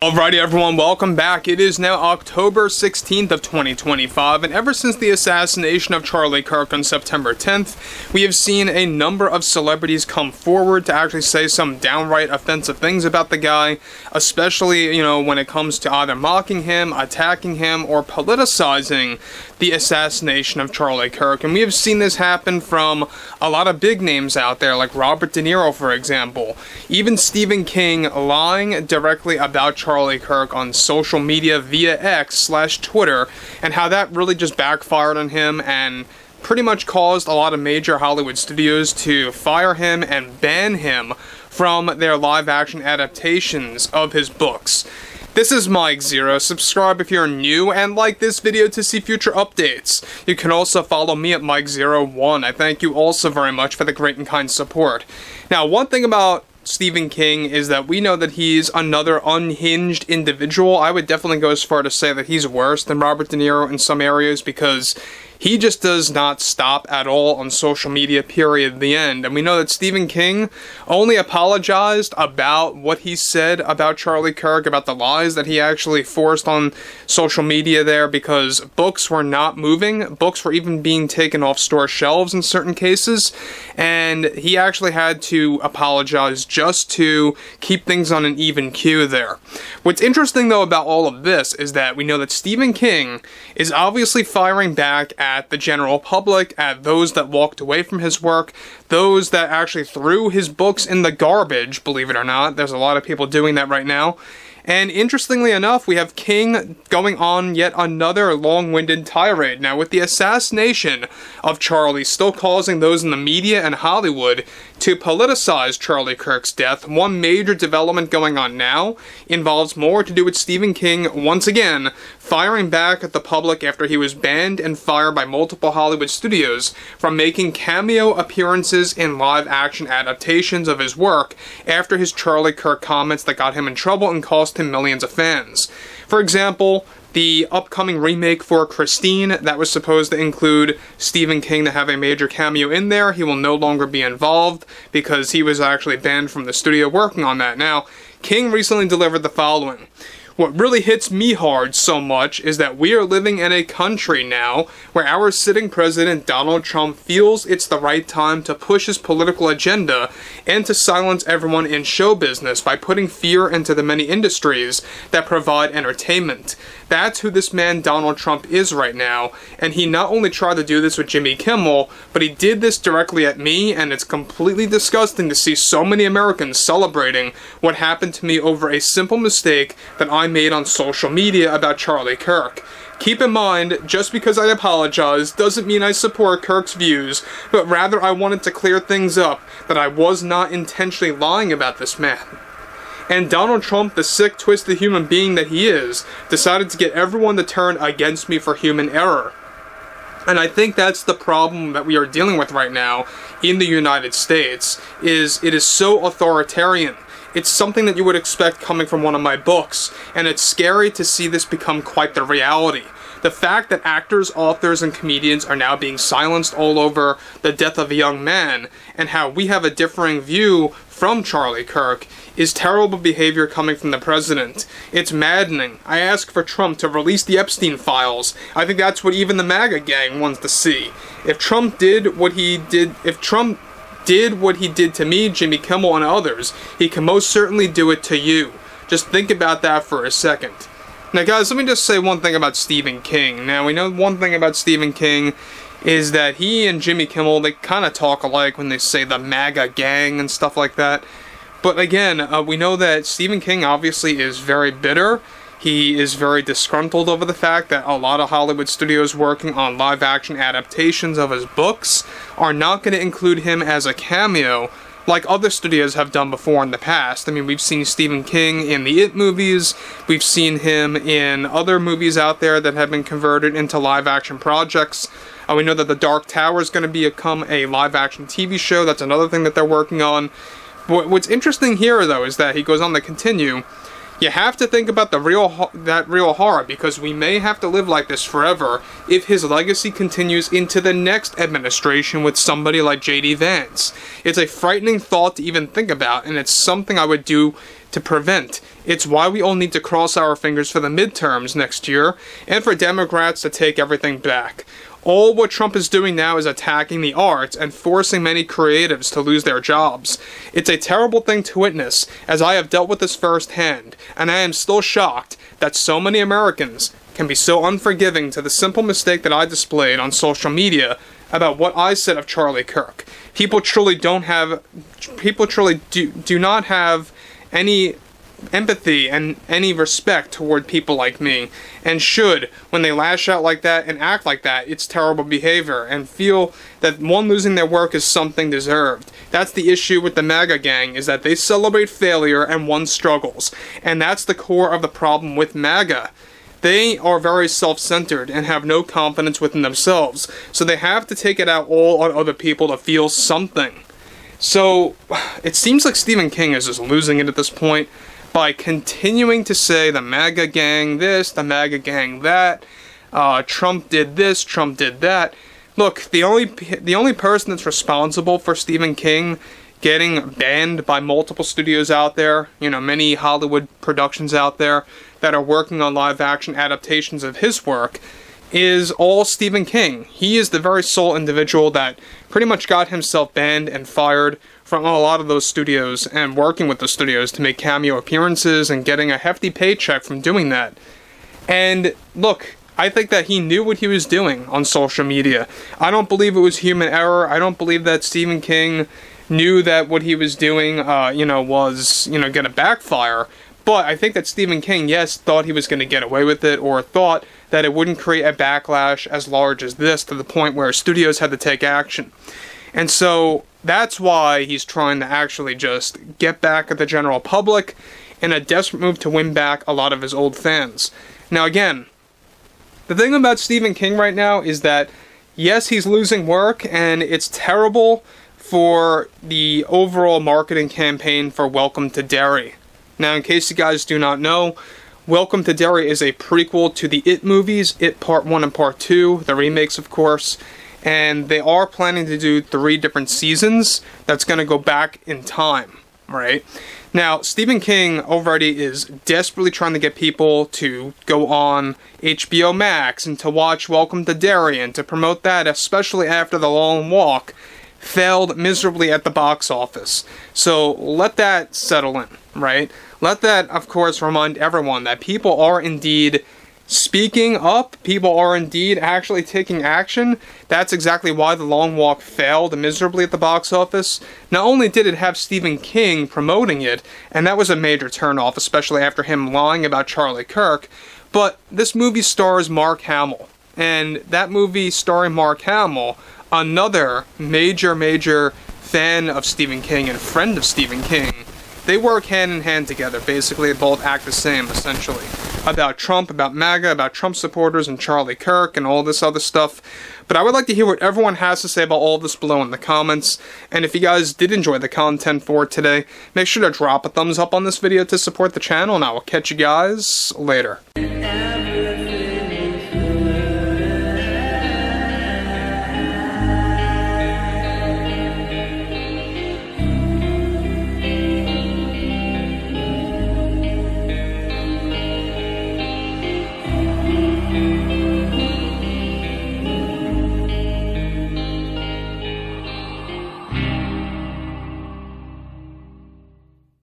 Alrighty everyone, welcome back. It is now October 16th of 2025, and ever since the assassination of Charlie Kirk on September 10th, we have seen a number of celebrities come forward to actually say some downright offensive things about the guy, especially, when it comes to either mocking him, attacking him, or politicizing the assassination of Charlie Kirk. And we have seen this happen from a lot of big names out there, like Robert De Niro, for example. Even Stephen King lying directly about Charlie Kirk on social media via X/Twitter, and how that really just backfired on him and pretty much caused a lot of major Hollywood studios to fire him and ban him from their live-action adaptations of his books. This is Mike Zero. Subscribe if you're new, and like this video to see future updates. You can also follow me at Mike01. I thank you also very much for the great and kind support. Now, one thing about Stephen King is that we know that he's another unhinged individual. I would definitely go as far to say that he's worse than Robert De Niro in some areas, because he just does not stop at all on social media, period, the end. And we know that Stephen King only apologized about what he said about Charlie Kirk, about the lies that he actually forced on social media there, because books were not moving. Books were even being taken off store shelves in certain cases. And he actually had to apologize just to keep things on an even keel there. What's interesting, though, about all of this is that we know that Stephen King is obviously firing back at the general public, at those that walked away from his work, those that actually threw his books in the garbage, believe it or not. There's a lot of people doing that right now. And interestingly enough, we have King going on yet another long-winded tirade. Now, with the assassination of Charlie still causing those in the media and Hollywood to politicize Charlie Kirk's death, one major development going on now involves more to do with Stephen King, once again, firing back at the public after he was banned and fired by multiple Hollywood studios from making cameo appearances in live-action adaptations of his work after his Charlie Kirk comments that got him in trouble and cost him millions of fans. For example, the upcoming remake for Christine, that was supposed to include Stephen King to have a major cameo in there. He will no longer be involved because he was actually banned from the studio working on that. Now, King recently delivered the following. What really hits me hard so much is that we are living in a country now where our sitting president, Donald Trump, feels it's the right time to push his political agenda and to silence everyone in show business by putting fear into the many industries that provide entertainment. That's who this man Donald Trump is right now, and he not only tried to do this with Jimmy Kimmel, but he did this directly at me, and it's completely disgusting to see so many Americans celebrating what happened to me over a simple mistake that I made on social media about Charlie Kirk. Keep in mind, just because I apologize doesn't mean I support Kirk's views, but rather I wanted to clear things up that I was not intentionally lying about this man. And Donald Trump, the sick, twisted human being that he is, decided to get everyone to turn against me for human error. And I think that's the problem that we are dealing with right now in the United States, is it is so authoritarian. It's something that you would expect coming from one of my books, and it's scary to see this become quite the reality. The fact that actors, authors, and comedians are now being silenced all over the death of a young man, and how we have a differing view from Charlie Kirk, is terrible behavior coming from the president. It's maddening. I ask for Trump to release the Epstein files. I think that's what even the MAGA gang wants to see. If Trump did what he did to me, Jimmy Kimmel, and others, he can most certainly do it to you. Just think about that for a second. Now guys, let me just say one thing about Stephen King. Now, we know one thing about Stephen King is that he and Jimmy Kimmel, they kind of talk alike when they say the MAGA gang and stuff like that. But again, we know that Stephen King obviously is very bitter. He is very disgruntled over the fact that a lot of Hollywood studios working on live-action adaptations of his books are not going to include him as a cameo like other studios have done before in the past. I mean, we've seen Stephen King in the It movies, we've seen him in other movies out there that have been converted into live-action projects. We know that The Dark Tower is going to become a live-action TV show. That's another thing that they're working on. What's interesting here, though, is that he goes on to continue, You have to think about that real horror, because we may have to live like this forever if his legacy continues into the next administration with somebody like J.D. Vance. It's a frightening thought to even think about, and it's something I would do to prevent. It's why we all need to cross our fingers for the midterms next year, and for Democrats to take everything back. All what Trump is doing now is attacking the arts and forcing many creatives to lose their jobs. It's a terrible thing to witness, as I have dealt with this firsthand, and I am still shocked that so many Americans can be so unforgiving to the simple mistake that I displayed on social media about what I said of Charlie Kirk. People truly do not have any empathy and any respect toward people like me, and should, when they lash out like that and act like that, it's terrible behavior, and feel that one losing their work is something deserved. That's the issue with the MAGA gang, is that they celebrate failure and one struggles, and that's the core of the problem with MAGA. They are very self-centered and have no confidence within themselves, so they have to take it out all on other people to feel something. So, it seems like Stephen King is just losing it at this point, by continuing to say the MAGA gang this, the MAGA gang that, Trump did this, Trump did that. Look, the only person that's responsible for Stephen King getting banned by multiple studios out there, many Hollywood productions out there that are working on live-action adaptations of his work, is all Stephen King. He is the very sole individual that pretty much got himself banned and fired from a lot of those studios, and working with the studios to make cameo appearances and getting a hefty paycheck from doing that. And look, I think that he knew what he was doing on social media. I don't believe it was human error. I don't believe that Stephen King knew that what he was doing, was, going to backfire. But I think that Stephen King, yes, thought he was going to get away with it, or thought that it wouldn't create a backlash as large as this, to the point where studios had to take action. And so that's why he's trying to actually just get back at the general public in a desperate move to win back a lot of his old fans. Now again, the thing about Stephen King right now is that, yes, he's losing work, and it's terrible for the overall marketing campaign for Welcome to Derry. Now, in case you guys do not know, Welcome to Derry is a prequel to the It movies, It Part 1 and Part 2, the remakes of course, and they are planning to do 3 different seasons that's going to go back in time, right? Now, Stephen King already is desperately trying to get people to go on HBO Max and to watch Welcome to Derry and to promote that, especially after The Long Walk failed miserably at the box office. So let that settle in, right? Let that, of course, remind everyone that people are indeed speaking up, people are indeed actually taking action. That's exactly why The Long Walk failed miserably at the box office. Not only did it have Stephen King promoting it, and that was a major turnoff, especially after him lying about Charlie Kirk, but this movie stars Mark Hamill. And that movie starring Mark Hamill, another major fan of Stephen King and friend of Stephen King, they work hand in hand together. Basically, they both act the same, essentially. About Trump, about MAGA, about Trump supporters and Charlie Kirk and all this other stuff. But I would like to hear what everyone has to say about all this below in the comments. And if you guys did enjoy the content for today, make sure to drop a thumbs up on this video to support the channel, and I will catch you guys later.